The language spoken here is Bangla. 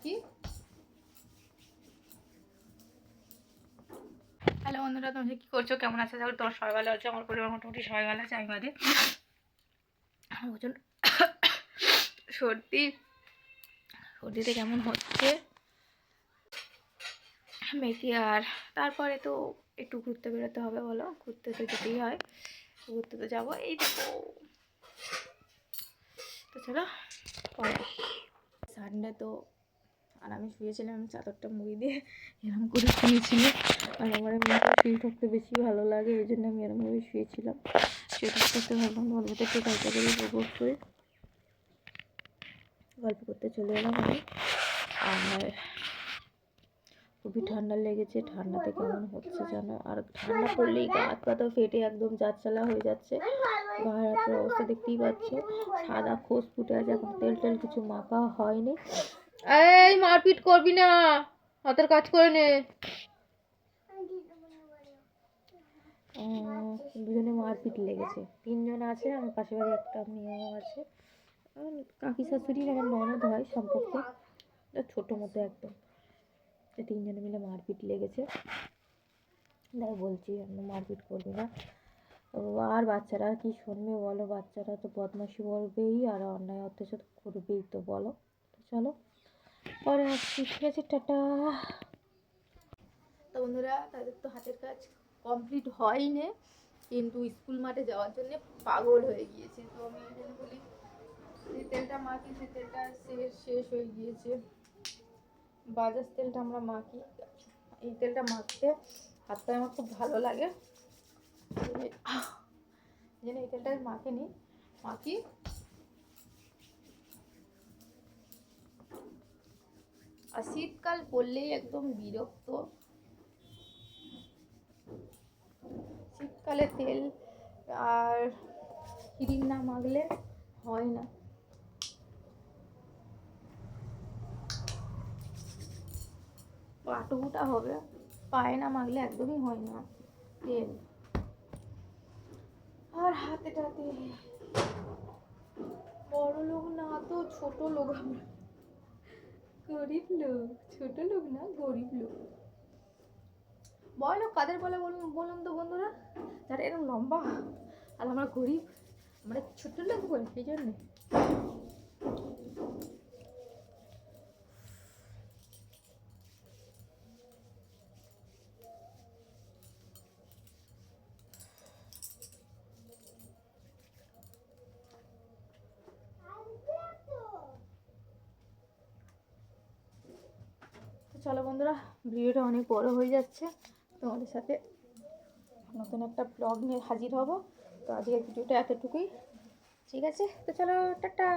কি হ্যালো বন্ধুরা, তোমরা কি করছো, কেমন আছে? তোমার সবাই ভালো আছে? আমার পরিবার মোটামুটি সবাই ভালো আছে। আমি বাদে প্রচণ্ড সর্দিতে কেমন হচ্ছে মেয়েকে। আর তারপরে তো একটু ঘুরতে বেরোতে হবে, বলো, ঘুরতে তো যেতেই হয়, ঘুরতে তো যাবো। এই দেখো, তো চলো পরে সানডে তো। আর আমি শুয়েছিলাম চাদরটা মুড়ি দিয়ে, এরকম করে শুয়েছিল। আর আমার এমনি শুয়ে থাকতে বেশি ভালো লাগে, এই জন্য আমি এরমভাবে শুয়েছিলাম। শুয়ে থাকতে ভাবলাম তোমার মধ্যে একটু গল্প করে উপভোগ করে গল্প করতে চলে এলাম আমি। আর খুবই ঠান্ডা লেগেছে, ঠান্ডাতে কেমন হচ্ছে জানো। আর ঠান্ডা পড়লেই গা হাত পা তো ফেটে একদম যাচ্ছালা হয়ে যাচ্ছে। গায়ের হাতের অবস্থা দেখতেই পাচ্ছ, সাদা খোঁজ ফুটে আছে, এখন তেল টেল কিছু মাখা হয়নি। এই মারপিট করবি না, হাতের কাজ করে নে। দুজনে মারপিট লেগেছে, তিনজন আছে, আমার পাশে বাড়ি একটা মেয়েও আছে। কাকি শাশুড়ির আমার ননদ হয় সম্পর্কে, ছোটো মতো একদম। তিনজনে মিলে মারপিট লেগেছে। তাই বলছি মারপিট করবি না। আর বাচ্চারা কি শুনবে বলো, বাচ্চারা তো বদমাশি করবেই আর অন্যায় অত্যাচার করবেই, তো বলো। তো চলো পরে আসছি, ঠিক আছে, টাটা। তো বন্ধুরা, তাদের তো হাতের কাজ কমপ্লিট হয়নি, কিন্তু স্কুল মাঠে যাওয়ার জন্য পাগল হয়ে গিয়েছে। তো আমি এই জন্য বলি, যে তেলটা মাখি সে তেলটা শেষ হয়ে গিয়েছে। বাজাজ তেলটা আমরা মাখি, এই তেলটা মাখতে হাতটা আমার খুব ভালো লাগে, যেন এই তেলটা মাখি। আর শীতকাল পড়লেই একদম বিরক্ত। শীতকালে তেল আর ক্রিম না মাখলে হয় না। পাটুটা হবে, পায়ে না মাখলে একদমই হয় না তেল। আর হাতে বড় লোক না তো ছোট লোক, আমরা গরিব লোক, ছোট লোক না গরিব লোক। বড় লোক কাদের বলে বলুন তো বন্ধুরা, যারা এরকম লম্বা। আর আমরা গরিব, আমরা ছোট লোক বলি, সেই জন্য। তো চলো বন্ধুরা, ভিডিওটা অনেক বড় হয়ে যাচ্ছে, তোমাদের সাথে নতুন একটা ব্লগ নিয়ে হাজির হব। তো আজকের ভিডিওটা এতটুকুই, ঠিক আছে? তো চলো টাটা।